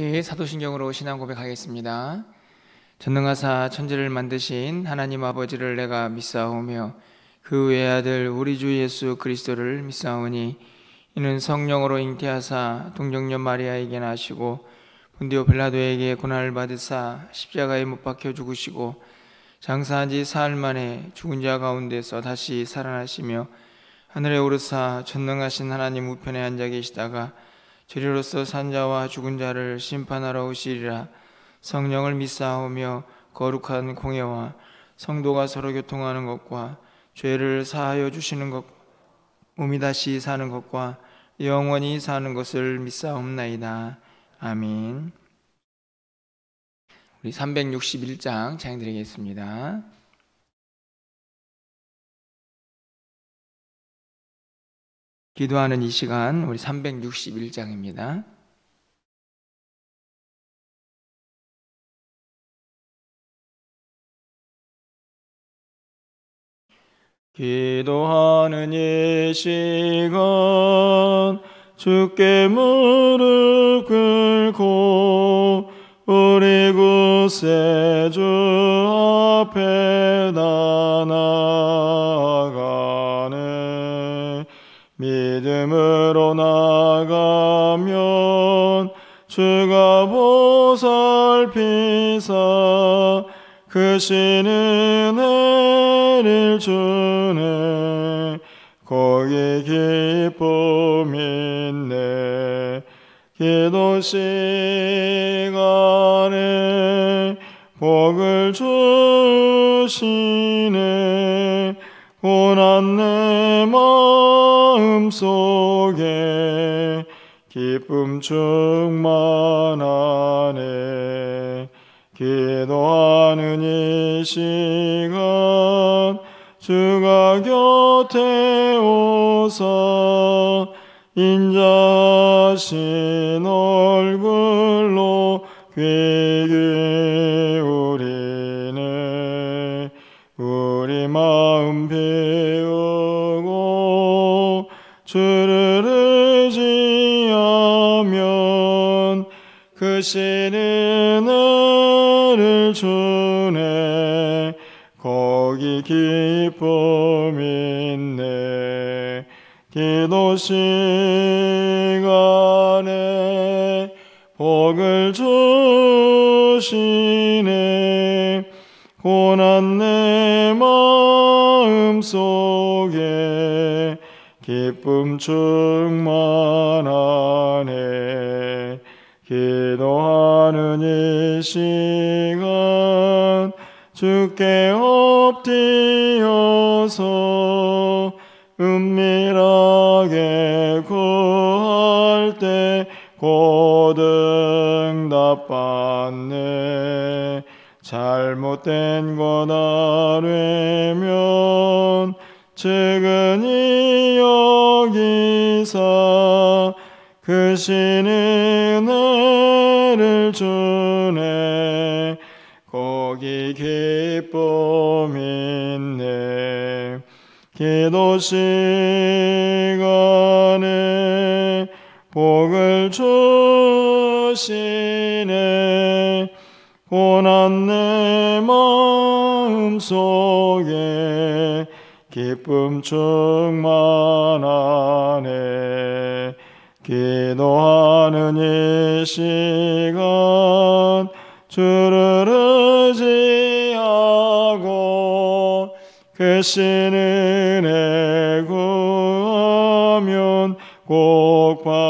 사도신경으로 신앙 고백하겠습니다. 전능하사 천지를 만드신 하나님 아버지를 내가 믿사오며 그 외아들 우리 주 예수 그리스도를 믿사오니 이는 성령으로 잉태하사 동정녀 마리아에게 나시고 본디오 빌라도에게 고난을 받으사 십자가에 못 박혀 죽으시고 장사한 지 사흘 만에 죽은 자 가운데서 다시 살아나시며 하늘에 오르사 전능하신 하나님 우편에 앉아 계시다가 저리로서 산 자와 죽은 자를 심판하러 오시리라. 성령을 믿사오며 거룩한 공예와 성도가 서로 교통하는 것과 죄를 사하여 주시는 것, 몸이 다시 사는 것과 영원히 사는 것을 믿사옵나이다. 아멘. 우리 361장 찬양드리겠습니다. 기도하는 이 시간 우리 361장입니다. 기도하는 이 시간 주께 무릎 꿇고 우리 구세주 앞에 나아가네. 믿음으로 나가면 주가 보살피사 크신 은혜를 주네. 거기 기쁨 있네. 기도 시간에 복을 주시네. 고난 내 마음속에 기쁨 충만하네. 기도하는 이 시간 주가 곁에 오사 인자하신 얼굴로 귀 기울이네. 우리 마음 비우고 주를 의지하면 크신 은혜를 주네. 거기 기쁨 있네. 기도 시간에 복을 주시네. 고난 내 마음속에 기쁨 충만하네. 기도하는 이 시간 주께 엎드려서 은밀하게 구할 때 고등답받네. 잘못된 것 아뢰면 측은히 여기사 크신 은혜를 주네. 거기 기쁨 있네. 기도 시간에 복을 주시네. 고난 내 마음속에 기쁨 충만하네. 기도하는 이 시간 주를 의지하고 크신 은혜 구하면 꼭 받으리라.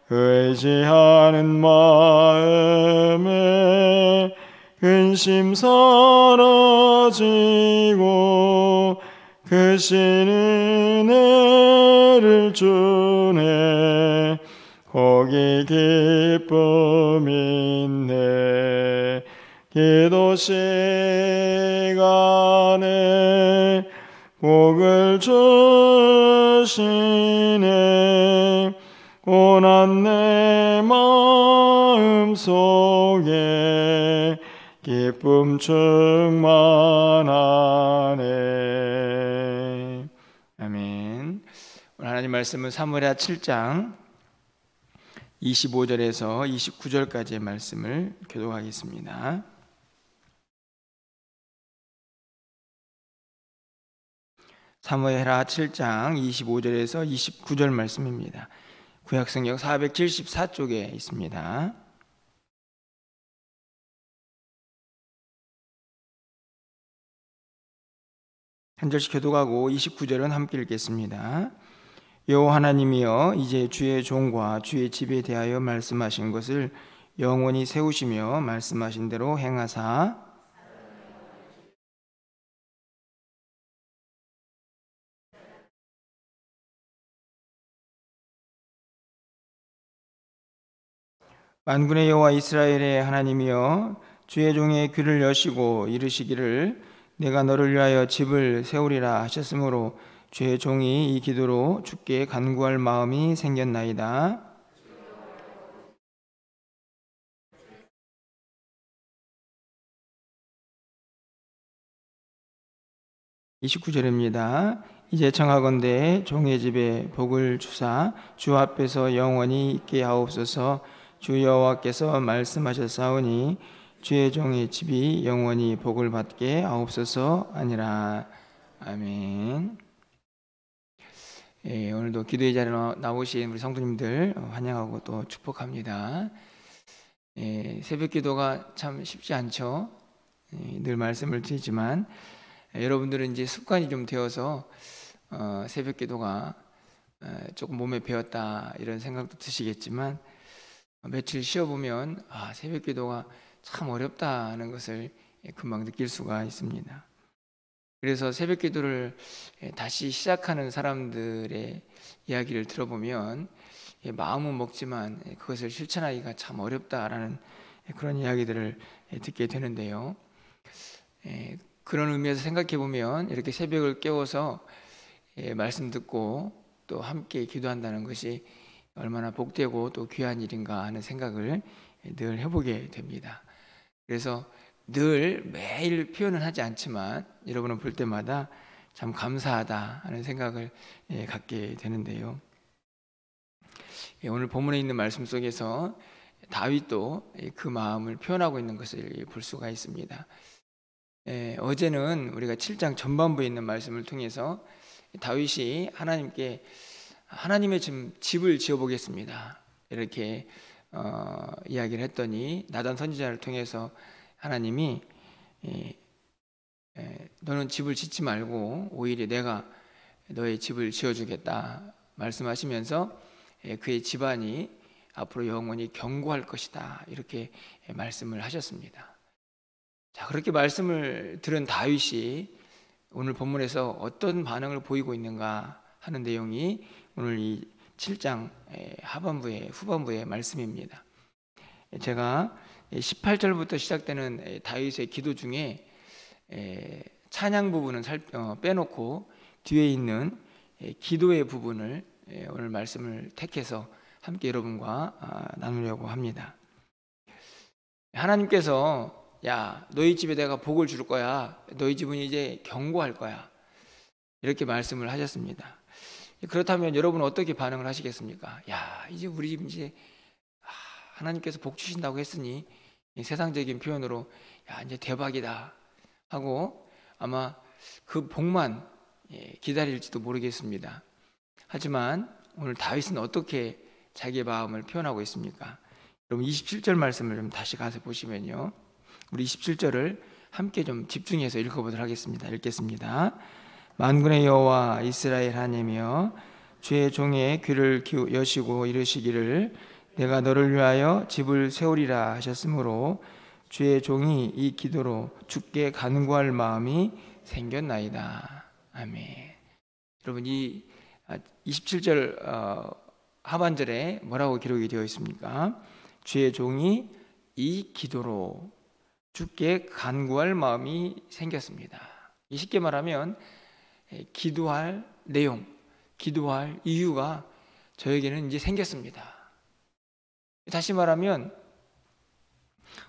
의지하는 마음에 근심 사라지고 크신 은혜를 주네. 거기 기쁨 있네. 기도 시간에 복을 주시네. 고난 내 마음속에 기쁨 충만하네. 아멘. 오늘 하나님 말씀은 사무엘하 7장 25절에서 29절까지의 말씀을 교독하겠습니다. 사무엘하 7장 25절에서 29절 말씀입니다. 구약성경 474쪽에 있습니다. 한 절씩 교독하고 29절은 함께 읽겠습니다. 여호와 하나님이여, 이제 주의 종과 주의 집에 대하여 말씀하신 것을 영원히 세우시며 말씀하신 대로 행하사 만군의 여호와 이스라엘의 하나님이여, 주의 종의 귀를 여시고 이르시기를 내가 너를 위하여 집을 세우리라 하셨으므로 주의 종이 이 기도로 주께 간구할 마음이 생겼나이다. 29절입니다. 이제 청하건대 종의 집에 복을 주사 주 앞에서 영원히 있게 하옵소서. 주 여호와께서 말씀하셨사오니 주의 종의 집이 영원히 복을 받게 하옵소서 아니라. 아멘. 오늘도 기도의 자리에 나오신 우리 성도님들 환영하고 또 축복합니다. 새벽 기도가 참 쉽지 않죠. 늘 말씀을 드리지만 여러분들은 이제 습관이 좀 되어서 새벽 기도가 조금 몸에 배었다 이런 생각도 드시겠지만 며칠 쉬어보면 새벽 기도가 참 어렵다는 것을 금방 느낄 수가 있습니다. 그래서 새벽 기도를 다시 시작하는 사람들의 이야기를 들어보면 마음은 먹지만 그것을 실천하기가 참 어렵다라는 그런 이야기들을 듣게 되는데요. 그런 의미에서 생각해 보면 이렇게 새벽을 깨워서 말씀 듣고 또 함께 기도한다는 것이 얼마나 복되고 또 귀한 일인가 하는 생각을 늘 해보게 됩니다. 그래서 늘 매일 표현은 하지 않지만 여러분을 볼 때마다 참 감사하다 하는 생각을 갖게 되는데요. 오늘 본문에 있는 말씀 속에서 다윗도 그 마음을 표현하고 있는 것을 볼 수가 있습니다. 어제는 우리가 7장 전반부에 있는 말씀을 통해서 다윗이 하나님께 하나님의 집을 지어보겠습니다 이렇게 이야기를 했더니 나단 선지자를 통해서 하나님이 너는 집을 짓지 말고 오히려 내가 너의 집을 지어주겠다 말씀하시면서 그의 집안이 앞으로 영원히 견고할 것이다 이렇게 말씀을 하셨습니다. 자, 그렇게 말씀을 들은 다윗이 오늘 본문에서 어떤 반응을 보이고 있는가 하는 내용이 오늘 이 7장 후반부의 말씀입니다. 제가 18절부터 시작되는 다윗의 기도 중에 찬양 부분은 빼놓고 뒤에 있는 기도의 부분을 오늘 말씀을 택해서 함께 여러분과 나누려고 합니다. 하나님께서 야, 너희 집에 내가 복을 줄 거야. 너희 집은 이제 견고할 거야. 이렇게 말씀을 하셨습니다. 그렇다면 여러분은 어떻게 반응을 하시겠습니까? 야, 이제 우리 집 이제 하나님께서 복 주신다고 했으니 세상적인 표현으로 야, 이제 대박이다 하고 아마 그 복만 기다릴지도 모르겠습니다. 하지만 오늘 다윗은 어떻게 자기의 마음을 표현하고 있습니까? 여러분 27절 말씀을 좀 다시 가서 보시면요. 우리 27절을 함께 좀 집중해서 읽어보도록 하겠습니다. 읽겠습니다. 만군의 여호와 이스라엘 하나님이여, 주의 종의 귀를 여시고 이르시기를 내가 너를 위하여 집을 세우리라 하셨으므로 주의 종이 이 기도로 주께 간구할 마음이 생겼나이다. 아멘. 여러분 이 27절 하반절에 뭐라고 기록이 되어 있습니까? 주의 종이 이 기도로 주께 간구할 마음이 생겼습니다. 쉽게 말하면 기도할 내용, 기도할 이유가 저에게는 이제 생겼습니다. 다시 말하면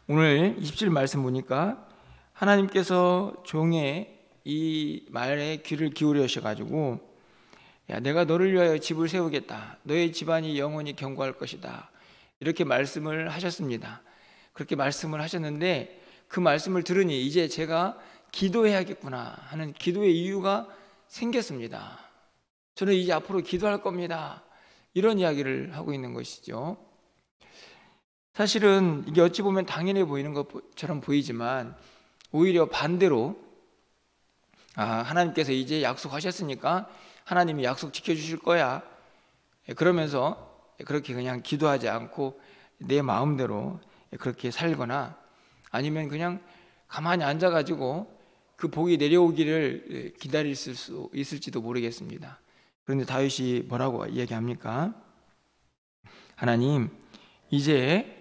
오늘 27절 말씀 보니까 하나님께서 종의 이 말에 귀를 기울여셔가지고 야, 내가 너를 위하여 집을 세우겠다. 너의 집안이 영원히 견고할 것이다. 이렇게 말씀을 하셨습니다. 그렇게 말씀을 하셨는데 그 말씀을 들으니 이제 제가 기도해야겠구나 하는 기도의 이유가 생겼습니다. 저는 이제 앞으로 기도할 겁니다. 이런 이야기를 하고 있는 것이죠. 사실은 이게 어찌 보면 당연해 보이는 것처럼 보이지만 오히려 반대로 하나님께서 이제 약속하셨으니까 하나님이 약속 지켜주실 거야. 그러면서 그렇게 그냥 기도하지 않고 내 마음대로 그렇게 살거나 아니면 그냥 가만히 앉아가지고 그 복이 내려오기를 기다릴 수 있을지도 모르겠습니다. 그런데 다윗이 뭐라고 이야기합니까? 하나님, 이제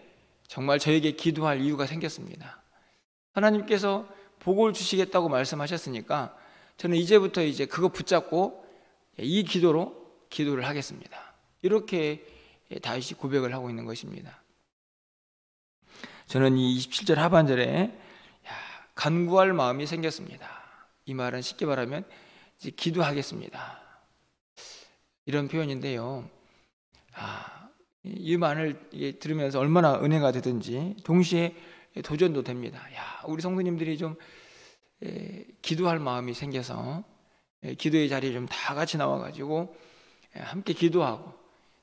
정말 저에게 기도할 이유가 생겼습니다. 하나님께서 복을 주시겠다고 말씀하셨으니까 저는 이제부터 이제 그거 붙잡고 이 기도로 기도를 하겠습니다. 이렇게 다윗이 고백을 하고 있는 것입니다. 저는 이 27절 하반절에 간구할 마음이 생겼습니다. 이 말은 쉽게 말하면 이제 기도하겠습니다. 이런 표현인데요. 이 말을 들으면서 얼마나 은혜가 되든지 동시에 도전도 됩니다. 우리 성도님들이 좀 기도할 마음이 생겨서 기도의 자리에 좀 다 같이 나와가지고 함께 기도하고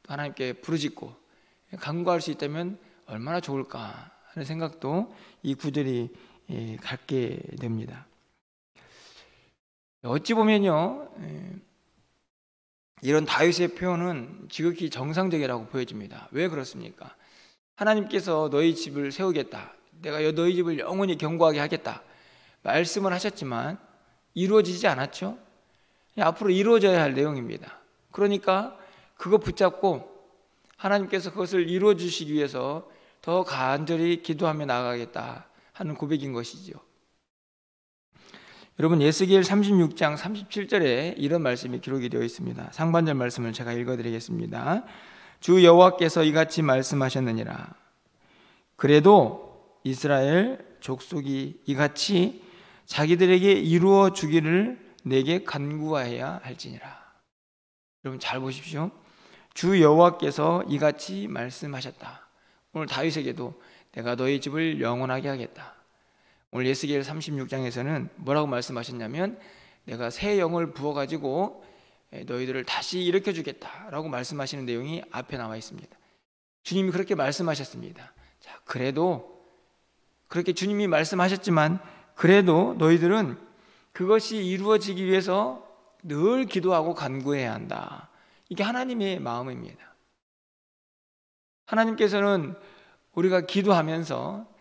또 하나님께 부르짖고 간구할 수 있다면 얼마나 좋을까 하는 생각도 이 구절이 갖게 됩니다. 어찌 보면요, 이런 다윗의 표현은 지극히 정상적이라고 보여집니다. 왜 그렇습니까? 하나님께서 너희 집을 세우겠다, 내가 너희 집을 영원히 견고하게 하겠다 말씀을 하셨지만 이루어지지 않았죠. 앞으로 이루어져야 할 내용입니다. 그러니까 그거 붙잡고 하나님께서 그것을 이루어 주시기 위해서 더 간절히 기도하며 나아가겠다 하는 고백인 것이죠. 여러분, 에스겔 36장 37절에 이런 말씀이 기록이 되어 있습니다. 상반절 말씀을 제가 읽어드리겠습니다. 주 여호와께서 이같이 말씀하셨느니라. 그래도 이스라엘 족속이 이같이 자기들에게 이루어 주기를 내게 간구하여야 할지니라. 여러분 잘 보십시오. 주 여호와께서 이같이 말씀하셨다. 오늘 다윗에게도 내가 너희 집을 영원하게 하겠다. 오늘 에스겔 36장에서는 뭐라고 말씀하셨냐면 내가 새 영을 부어가지고 너희들을 다시 일으켜주겠다라고 말씀하시는 내용이 앞에 나와 있습니다. 주님이 그렇게 말씀하셨습니다. 자, 그래도 그렇게 주님이 말씀하셨지만 그래도 너희들은 그것이 이루어지기 위해서 늘 기도하고 간구해야 한다. 이게 하나님의 마음입니다. 하나님께서는 우리가 기도하면서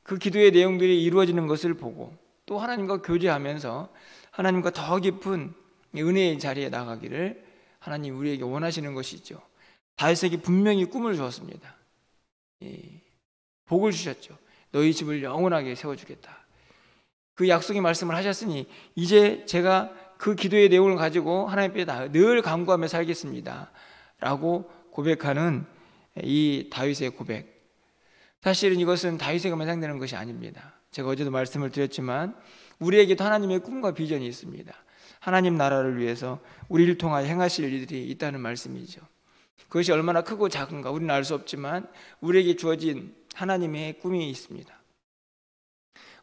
그 기도의 내용들이 이루어지는 것을 보고 또 하나님과 교제하면서 하나님과 더 깊은 은혜의 자리에 나가기를 하나님 우리에게 원하시는 것이죠. 다윗에게 분명히 꿈을 주었습니다. 복을 주셨죠. 너희 집을 영원하게 세워주겠다. 그 약속의 말씀을 하셨으니 이제 제가 그 기도의 내용을 가지고 하나님께 늘 간구하며 살겠습니다 라고 고백하는 이 다윗의 고백. 사실은 이것은 다윗에게만 해당되는 것이 아닙니다. 제가 어제도 말씀을 드렸지만 우리에게도 하나님의 꿈과 비전이 있습니다. 하나님 나라를 위해서 우리를 통하여 행하실 일들이 있다는 말씀이죠. 그것이 얼마나 크고 작은가 우리는 알 수 없지만 우리에게 주어진 하나님의 꿈이 있습니다.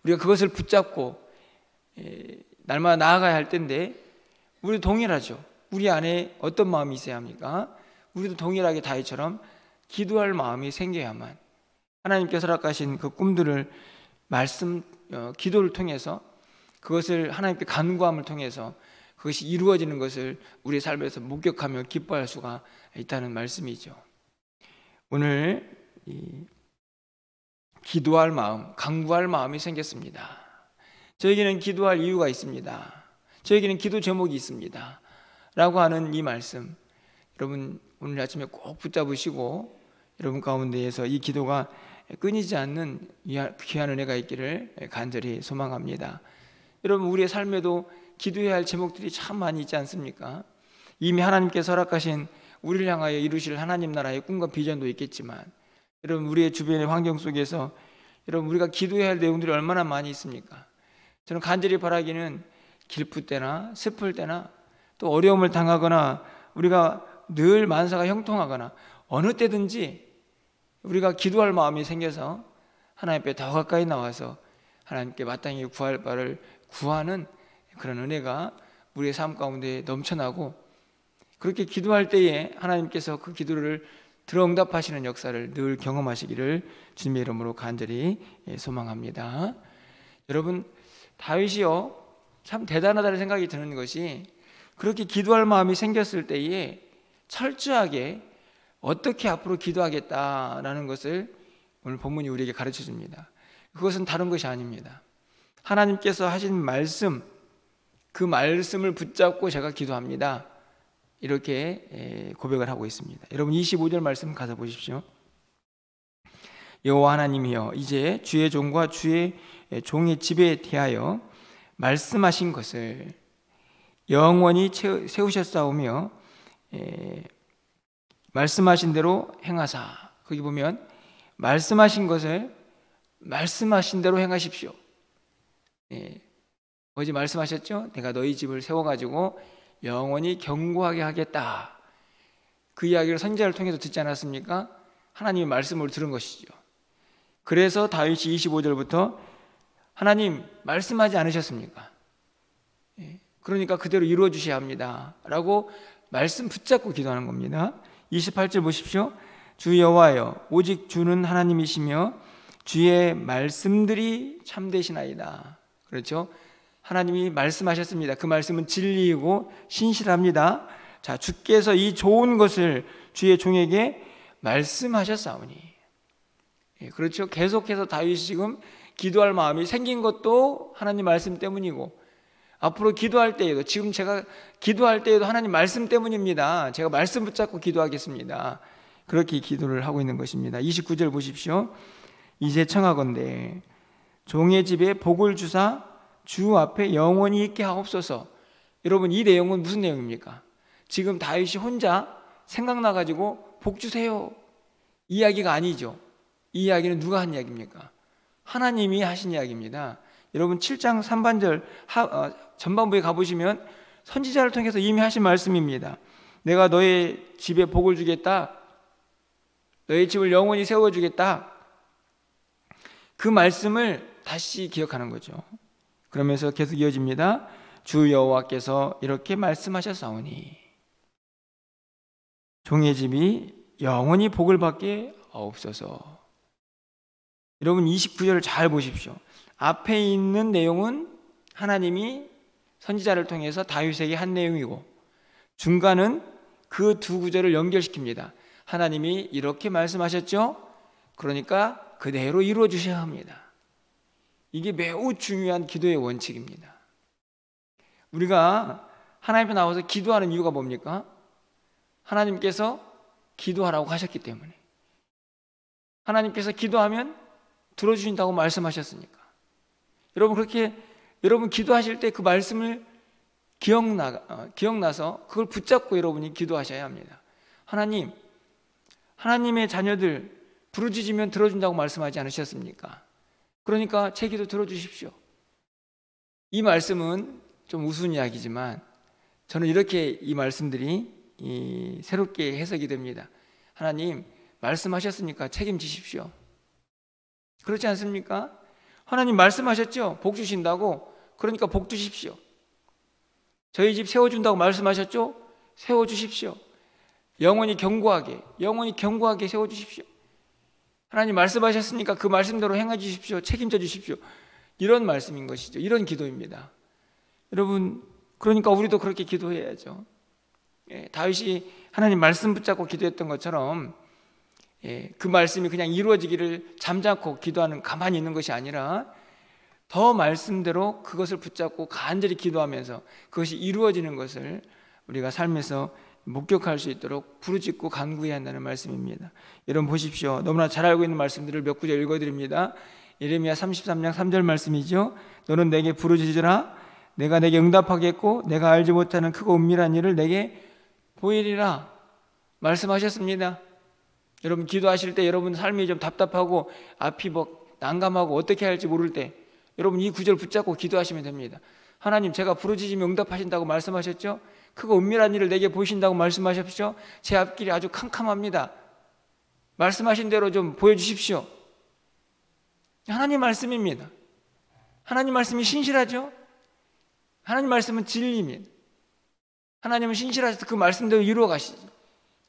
우리가 그것을 붙잡고 날마다 나아가야 할 텐데 우리도 동일하죠. 우리 안에 어떤 마음이 있어야 합니까? 우리도 동일하게 다윗처럼 기도할 마음이 생겨야만 하나님께서 허락하신 그 꿈들을 기도를 통해서 그것을 하나님께 간구함을 통해서 그것이 이루어지는 것을 우리의 삶에서 목격하며 기뻐할 수가 있다는 말씀이죠. 오늘 기도할 마음, 간구할 마음이 생겼습니다. 저에게는 기도할 이유가 있습니다. 저에게는 기도 제목이 있습니다. 라고 하는 이 말씀, 여러분 오늘 아침에 꼭 붙잡으시고 여러분 가운데에서 이 기도가 끊이지 않는 귀한 은혜가 있기를 간절히 소망합니다. 여러분 우리의 삶에도 기도해야 할 제목들이 참 많이 있지 않습니까? 이미 하나님께서 허락하신 우리를 향하여 이루실 하나님 나라의 꿈과 비전도 있겠지만 여러분 우리의 주변의 환경 속에서 여러분 우리가 기도해야 할 내용들이 얼마나 많이 있습니까? 저는 간절히 바라기는 기쁠 때나 슬플 때나 또 어려움을 당하거나 우리가 늘 만사가 형통하거나 어느 때든지 우리가 기도할 마음이 생겨서 하나님 앞에 더 가까이 나와서 하나님께 마땅히 구할 바를 구하는 그런 은혜가 우리의 삶 가운데 넘쳐나고, 그렇게 기도할 때에 하나님께서 그 기도를 들어 응답하시는 역사를 늘 경험하시기를 주님의 이름으로 간절히 소망합니다. 여러분, 다윗이요 참 대단하다는 생각이 드는 것이, 그렇게 기도할 마음이 생겼을 때에 철저하게 어떻게 앞으로 기도하겠다라는 것을 오늘 본문이 우리에게 가르쳐 줍니다. 그것은 다른 것이 아닙니다. 하나님께서 하신 말씀, 그 말씀을 붙잡고 제가 기도합니다, 이렇게 고백을 하고 있습니다. 여러분 25절 말씀 가서 보십시오. 여호와 하나님이여, 이제 주의 종과 주의 종의 집에 대하여 말씀하신 것을 영원히 세우셨사오며 말씀하신 대로 행하사. 거기 보면 말씀하신 것을 말씀하신 대로 행하십시오. 어제 말씀하셨죠? 내가 너희 집을 세워가지고 영원히 견고하게 하겠다. 그 이야기를 선지자를 통해서 듣지 않았습니까? 하나님의 말씀을 들은 것이죠. 그래서 다윗이 25절부터 하나님 말씀하지 않으셨습니까? 그러니까 그대로 이루어 주셔야 합니다 라고 말씀 붙잡고 기도하는 겁니다. 28절 보십시오. 주 여호와여, 오직 주는 하나님이시며 주의 말씀들이 참되시나이다. 그렇죠? 하나님이 말씀하셨습니다. 그 말씀은 진리이고 신실합니다. 자, 주께서 이 좋은 것을 주의 종에게 말씀하셨사오니. 그렇죠? 계속해서 다윗이 지금 기도할 마음이 생긴 것도 하나님 말씀 때문이고, 앞으로 기도할 때에도, 지금 제가 기도할 때에도 하나님 말씀 때문입니다. 제가 말씀 붙잡고 기도하겠습니다. 그렇게 기도를 하고 있는 것입니다. 29절 보십시오. 이제 청하건대 종의 집에 복을 주사 주 앞에 영원히 있게 하옵소서. 여러분, 이 내용은 무슨 내용입니까? 지금 다윗이 혼자 생각나가지고 복 주세요 이야기가 아니죠. 이 이야기는 누가 한 이야기입니까? 하나님이 하신 이야기입니다. 여러분 7장 3반절 전반부에 가보시면 선지자를 통해서 이미 하신 말씀입니다. 내가 너의 집에 복을 주겠다, 너의 집을 영원히 세워주겠다. 그 말씀을 다시 기억하는 거죠. 그러면서 계속 이어집니다. 주 여호와께서 이렇게 말씀하셨사오니 종의 집이 영원히 복을 받게 하옵소서. 여러분 29절을 잘 보십시오. 앞에 있는 내용은 하나님이 선지자를 통해서 다윗에게 한 내용이고, 중간은 그 두 구절을 연결시킵니다. 하나님이 이렇게 말씀하셨죠? 그러니까 그대로 이루어 주셔야 합니다. 이게 매우 중요한 기도의 원칙입니다. 우리가 하나님 앞에 나와서 기도하는 이유가 뭡니까? 하나님께서 기도하라고 하셨기 때문에. 하나님께서 기도하면 들어주신다고 말씀하셨으니까. 여러분, 그렇게 여러분 기도하실 때 그 말씀을 기억나서 그걸 붙잡고 여러분이 기도하셔야 합니다. 하나님, 하나님의 자녀들 부르짖으면 들어준다고 말씀하지 않으셨습니까? 그러니까 제 기도 들어주십시오. 이 말씀은 좀 우스운 이야기지만 저는 이렇게 이 말씀들이 새롭게 해석이 됩니다. 하나님 말씀하셨으니까 책임지십시오. 그렇지 않습니까? 하나님 말씀하셨죠? 복 주신다고. 그러니까 복 주십시오. 저희 집 세워준다고 말씀하셨죠? 세워주십시오. 영원히 견고하게 세워주십시오. 하나님 말씀하셨으니까 그 말씀대로 행해 주십시오. 책임져 주십시오. 이런 말씀인 것이죠. 이런 기도입니다. 여러분, 그러니까 우리도 그렇게 기도해야죠. 다윗이 하나님 말씀 붙잡고 기도했던 것처럼 그 말씀이 그냥 이루어지기를 잠자코 기도하는, 가만히 있는 것이 아니라 더 말씀대로 그것을 붙잡고 간절히 기도하면서 그것이 이루어지는 것을 우리가 삶에서 목격할 수 있도록 부르짖고 간구해야 한다는 말씀입니다. 여러분 보십시오. 너무나 잘 알고 있는 말씀들을 몇 구절 읽어드립니다. 예레미야 33장 3절 말씀이죠. 너는 내게 부르짖으라. 내가 내게 응답하겠고 내가 알지 못하는 크고 은밀한 일을 내게 보이리라. 말씀하셨습니다. 여러분 기도하실 때 여러분 삶이 좀 답답하고 앞이 난감하고 어떻게 할지 모를 때 여러분 이 구절 붙잡고 기도하시면 됩니다. 하나님, 제가 부르짖으면 응답하신다고 말씀하셨죠? 크고 은밀한 일을 내게 보이신다고 말씀하셨죠? 제 앞길이 아주 캄캄합니다. 말씀하신 대로 좀 보여주십시오. 하나님 말씀입니다. 하나님 말씀이 신실하죠? 하나님 말씀은 진리입니다. 하나님은 신실하셔서 그 말씀대로 이루어 가시죠.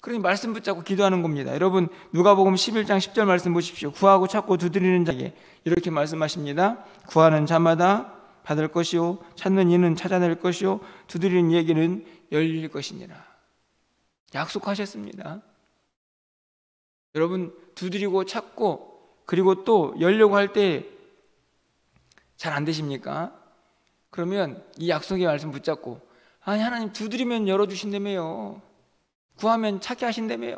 그러니 말씀 붙잡고 기도하는 겁니다. 여러분 누가복음 11장 10절 말씀 보십시오. 구하고 찾고 두드리는 자에게 이렇게 말씀하십니다. 구하는 자마다 받을 것이요 찾는 이는 찾아낼 것이요 두드리는 이에게는 열릴 것이니라. 약속하셨습니다. 여러분 두드리고 찾고 그리고 또 열려고 할 때 잘 안 되십니까? 그러면 이 약속의 말씀 붙잡고 아니 하나님 두드리면 열어주신다며요. 구하면 찾게 하신다며요.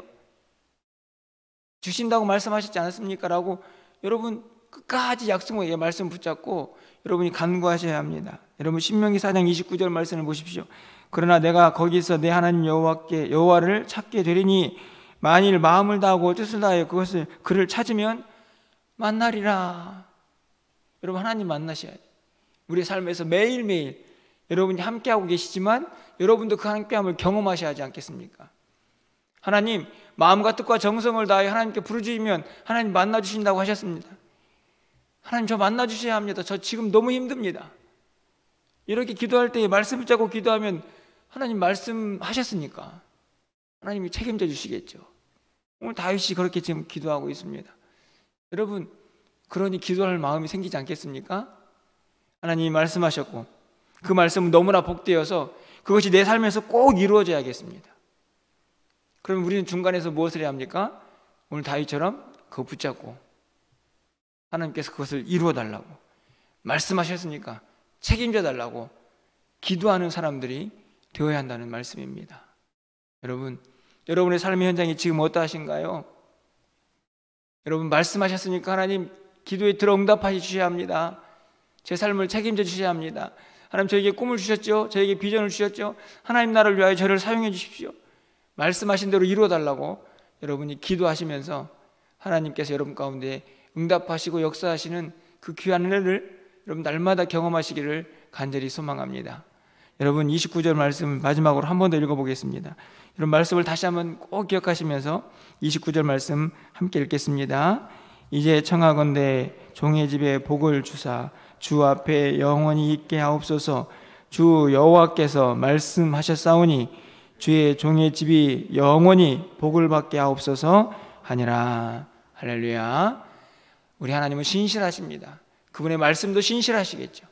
주신다고 말씀하셨지 않았습니까? 라고 여러분 끝까지 약속의 말씀 붙잡고 여러분이 간구하셔야 합니다. 여러분 신명기 4장 29절 말씀을 보십시오. 그러나 내가 거기서 내 하나님 여호와를 찾게 되리니 만일 마음을 다하고 뜻을 다하여 그를 찾으면 만나리라. 여러분 하나님 만나셔야 돼요. 우리의 삶에서 매일매일 여러분이 함께하고 계시지만 여러분도 그 함께함을 경험하셔야 하지 않겠습니까? 하나님 마음과 뜻과 정성을 다하여 하나님께 부르짖으면 하나님 만나주신다고 하셨습니다. 하나님 저 만나주셔야 합니다. 저 지금 너무 힘듭니다. 이렇게 기도할 때 말씀 붙잡고 기도하면 하나님 말씀하셨으니까 하나님이 책임져 주시겠죠. 오늘 다윗이 그렇게 지금 기도하고 있습니다. 여러분 그러니 기도할 마음이 생기지 않겠습니까? 하나님이 말씀하셨고 그 말씀은 너무나 복되어서 그것이 내 삶에서 꼭 이루어져야겠습니다. 그럼 우리는 중간에서 무엇을 해야 합니까? 오늘 다윗처럼 그거 붙잡고 하나님께서 그것을 이루어 달라고 말씀하셨으니까 책임져 달라고 기도하는 사람들이 되어야 한다는 말씀입니다. 여러분, 여러분의 삶의 현장이 지금 어떠하신가요? 여러분 말씀하셨으니까 하나님 기도에 들어 응답하시 주셔야 합니다. 제 삶을 책임져 주셔야 합니다. 하나님 저에게 꿈을 주셨죠. 저에게 비전을 주셨죠. 하나님 나라를 위하여 저를 사용해 주십시오. 말씀하신 대로 이루어 달라고 여러분이 기도하시면서 하나님께서 여러분 가운데 응답하시고 역사하시는 그 귀한 은혜를 여러분 날마다 경험하시기를 간절히 소망합니다. 여러분 29절 말씀 마지막으로 한 번 더 읽어보겠습니다. 이런 말씀을 다시 한번 꼭 기억하시면서 29절 말씀 함께 읽겠습니다. 이제 청하건대 종의 집에 복을 주사 주 앞에 영원히 있게 하옵소서. 주 여호와께서 말씀하셨사오니 주의 종의 집이 영원히 복을 받게 하옵소서 하니라. 할렐루야. 우리 하나님은 신실하십니다. 그분의 말씀도 신실하시겠죠.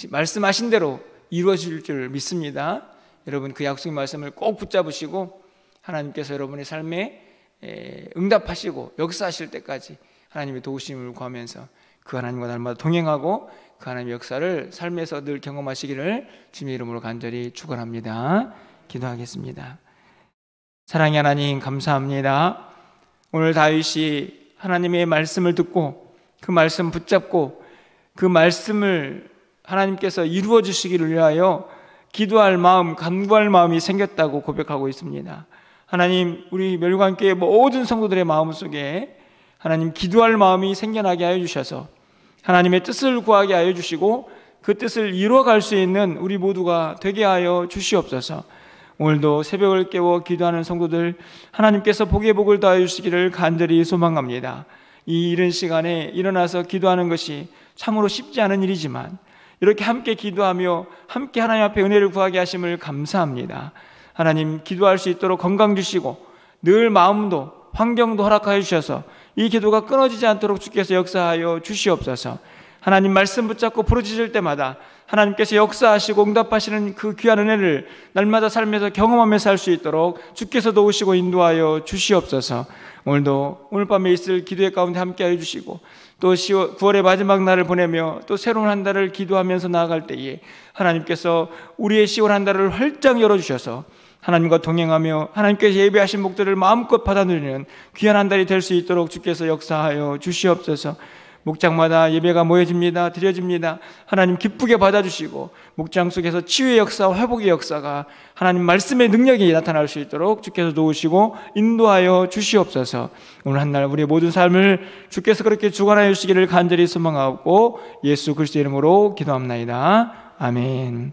말씀하신 대로 이루어질 줄 믿습니다. 여러분 그 약속의 말씀을 꼭 붙잡으시고 하나님께서 여러분의 삶에 응답하시고 역사하실 때까지 하나님의 도우심을 구하면서 그 하나님과 날마다 동행하고 그 하나님의 역사를 삶에서 늘 경험하시기를 주님의 이름으로 간절히 축원합니다. 기도하겠습니다. 사랑의 하나님 감사합니다. 오늘 다윗이 하나님의 말씀을 듣고 그 말씀 붙잡고 그 말씀을 하나님께서 이루어 주시기를 위하여 기도할 마음, 간구할 마음이 생겼다고 고백하고 있습니다. 하나님 우리 멸관교회 모든 성도들의 마음속에 하나님 기도할 마음이 생겨나게 하여 주셔서 하나님의 뜻을 구하게 하여 주시고 그 뜻을 이루어갈 수 있는 우리 모두가 되게 하여 주시옵소서. 오늘도 새벽을 깨워 기도하는 성도들 하나님께서 복의 복을 더하여 주시기를 간절히 소망합니다. 이 이른 시간에 일어나서 기도하는 것이 참으로 쉽지 않은 일이지만 이렇게 함께 기도하며 함께 하나님 앞에 은혜를 구하게 하심을 감사합니다. 하나님 기도할 수 있도록 건강 주시고 늘 마음도 환경도 허락하여 주셔서 이 기도가 끊어지지 않도록 주께서 역사하여 주시옵소서. 하나님 말씀 붙잡고 부르짖을 때마다 하나님께서 역사하시고 응답하시는 그 귀한 은혜를 날마다 삶에서 경험하며 살 수 있도록 주께서 도우시고 인도하여 주시옵소서. 오늘도 오늘 밤에 있을 기도의 가운데 함께하여 주시고 또 9월의 마지막 날을 보내며 또 새로운 한 달을 기도하면서 나아갈 때에 하나님께서 우리의 10월 한 달을 활짝 열어주셔서 하나님과 동행하며 하나님께서 예배하신 목들을 마음껏 받아 누리는 귀한 한 달이 될 수 있도록 주께서 역사하여 주시옵소서. 목장마다 예배가 모여집니다. 드려집니다. 하나님 기쁘게 받아주시고 목장 속에서 치유의 역사와 회복의 역사가 하나님 말씀의 능력이 나타날 수 있도록 주께서 도우시고 인도하여 주시옵소서. 오늘 한 날 우리의 모든 삶을 주께서 그렇게 주관하여 주시기를 간절히 소망하고 예수 그리스도의 이름으로 기도합나이다. 아멘.